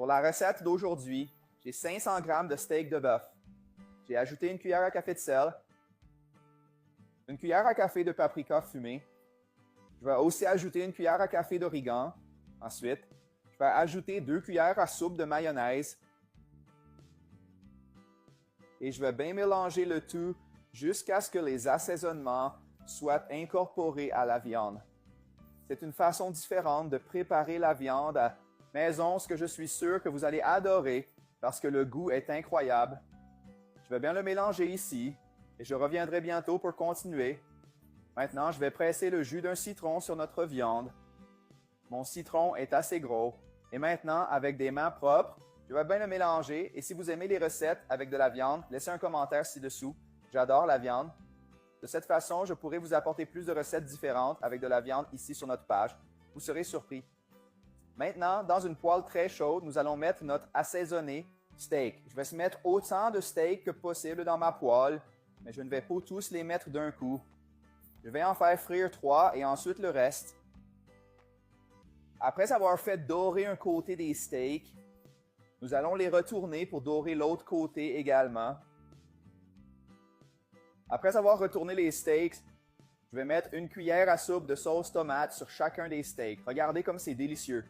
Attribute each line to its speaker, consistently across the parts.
Speaker 1: Pour la recette d'aujourd'hui, j'ai 500 g de steak de bœuf. J'ai ajouté une cuillère à café de sel, une cuillère à café de paprika fumé. Je vais aussi ajouter une cuillère à café d'origan. Ensuite, je vais ajouter 2 cuillères à soupe de mayonnaise. Et je vais bien mélanger le tout jusqu'à ce que les assaisonnements soient incorporés à la viande. C'est une façon différente de préparer la viande à maison, ce que je suis sûr que vous allez adorer parce que le goût est incroyable. Je vais bien le mélanger ici et je reviendrai bientôt pour continuer. Maintenant, je vais presser le jus d'un citron sur notre viande. Mon citron est assez gros. Et maintenant, avec des mains propres, je vais bien le mélanger. Et si vous aimez les recettes avec de la viande, laissez un commentaire ci-dessous. J'adore la viande. De cette façon, je pourrai vous apporter plus de recettes différentes avec de la viande ici sur notre page. Vous serez surpris. Maintenant, dans une poêle très chaude, nous allons mettre notre assaisonné steak. Je vais mettre autant de steak que possible dans ma poêle, mais je ne vais pas tous les mettre d'un coup. Je vais en faire frire 3 et ensuite le reste. Après avoir fait dorer un côté des steaks, nous allons les retourner pour dorer l'autre côté également. Après avoir retourné les steaks, je vais mettre une cuillère à soupe de sauce tomate sur chacun des steaks. Regardez comme c'est délicieux.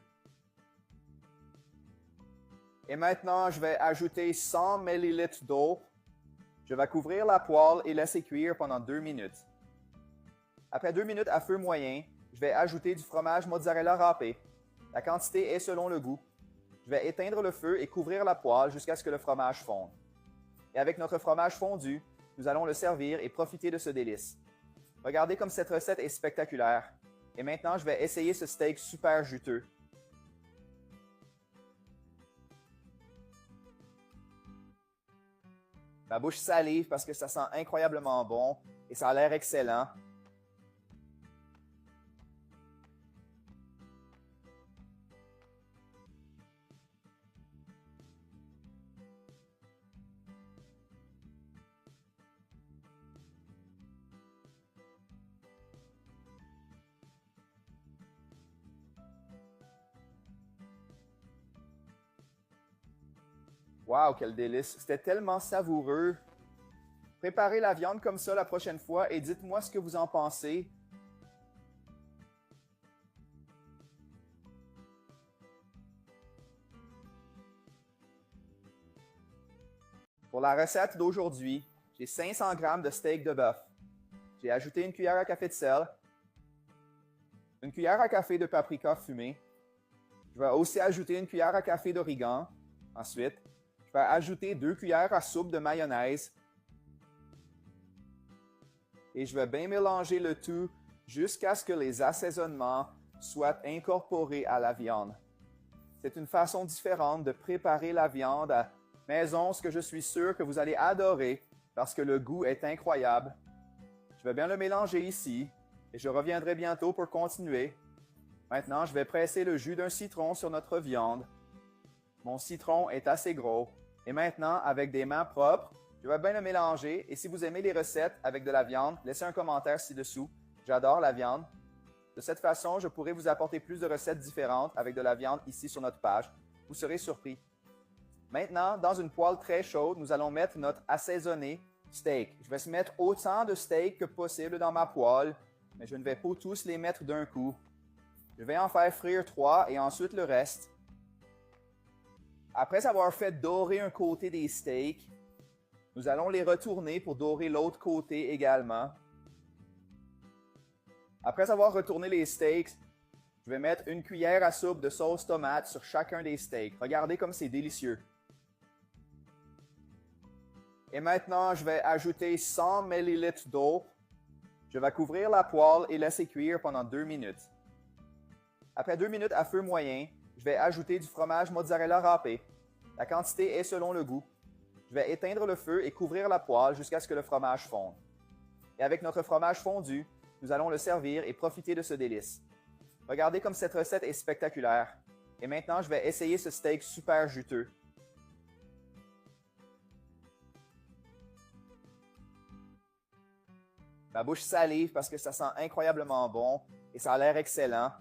Speaker 1: Et maintenant, je vais ajouter 100 ml d'eau. Je vais couvrir la poêle et laisser cuire pendant 2 minutes. Après 2 minutes à feu moyen, je vais ajouter du fromage mozzarella râpé. La quantité est selon le goût. Je vais éteindre le feu et couvrir la poêle jusqu'à ce que le fromage fonde. Et avec notre fromage fondu, nous allons le servir et profiter de ce délice. Regardez comme cette recette est spectaculaire. Et maintenant, je vais essayer ce steak super juteux. Ma bouche salive parce que ça sent incroyablement bon et ça a l'air excellent. Wow, quel délice! C'était tellement savoureux. Préparez la viande comme ça la prochaine fois et dites-moi ce que vous en pensez. Pour la recette d'aujourd'hui, j'ai 500 g de steak de bœuf. J'ai ajouté une cuillère à café de sel, une cuillère à café de paprika fumé. Je vais aussi ajouter une cuillère à café d'origan. Ensuite, je vais ajouter 2 cuillères à soupe de mayonnaise. Et je vais bien mélanger le tout jusqu'à ce que les assaisonnements soient incorporés à la viande. C'est une façon différente de préparer la viande à maison, ce que je suis sûr que vous allez adorer parce que le goût est incroyable. Je vais bien le mélanger ici et je reviendrai bientôt pour continuer. Maintenant, je vais presser le jus d'un citron sur notre viande. Mon citron est assez gros. Et maintenant, avec des mains propres, je vais bien le mélanger. Et si vous aimez les recettes avec de la viande, laissez un commentaire ci-dessous. J'adore la viande. De cette façon, je pourrai vous apporter plus de recettes différentes avec de la viande ici sur notre page. Vous serez surpris. Maintenant, dans une poêle très chaude, nous allons mettre notre assaisonné steak. Je vais mettre autant de steak que possible dans ma poêle, mais je ne vais pas tous les mettre d'un coup. Je vais en faire frire 3 et ensuite le reste. Après avoir fait dorer un côté des steaks, nous allons les retourner pour dorer l'autre côté également. Après avoir retourné les steaks, je vais mettre une cuillère à soupe de sauce tomate sur chacun des steaks. Regardez comme c'est délicieux. Et maintenant, je vais ajouter 100 ml d'eau. Je vais couvrir la poêle et laisser cuire pendant 2 minutes. Après 2 minutes à feu moyen, je vais ajouter du fromage mozzarella râpé. La quantité est selon le goût. Je vais éteindre le feu et couvrir la poêle jusqu'à ce que le fromage fonde. Et avec notre fromage fondu, nous allons le servir et profiter de ce délice. Regardez comme cette recette est spectaculaire. Et maintenant, je vais essayer ce steak super juteux. Ma bouche salive parce que ça sent incroyablement bon et ça a l'air excellent.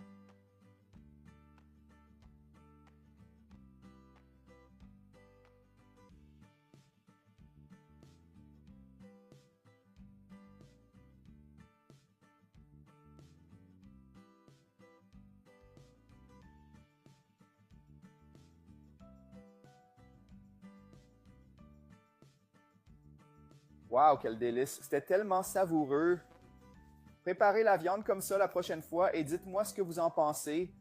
Speaker 1: Wow, quel délice! C'était tellement savoureux. Préparez la viande comme ça la prochaine fois et dites-moi ce que vous en pensez.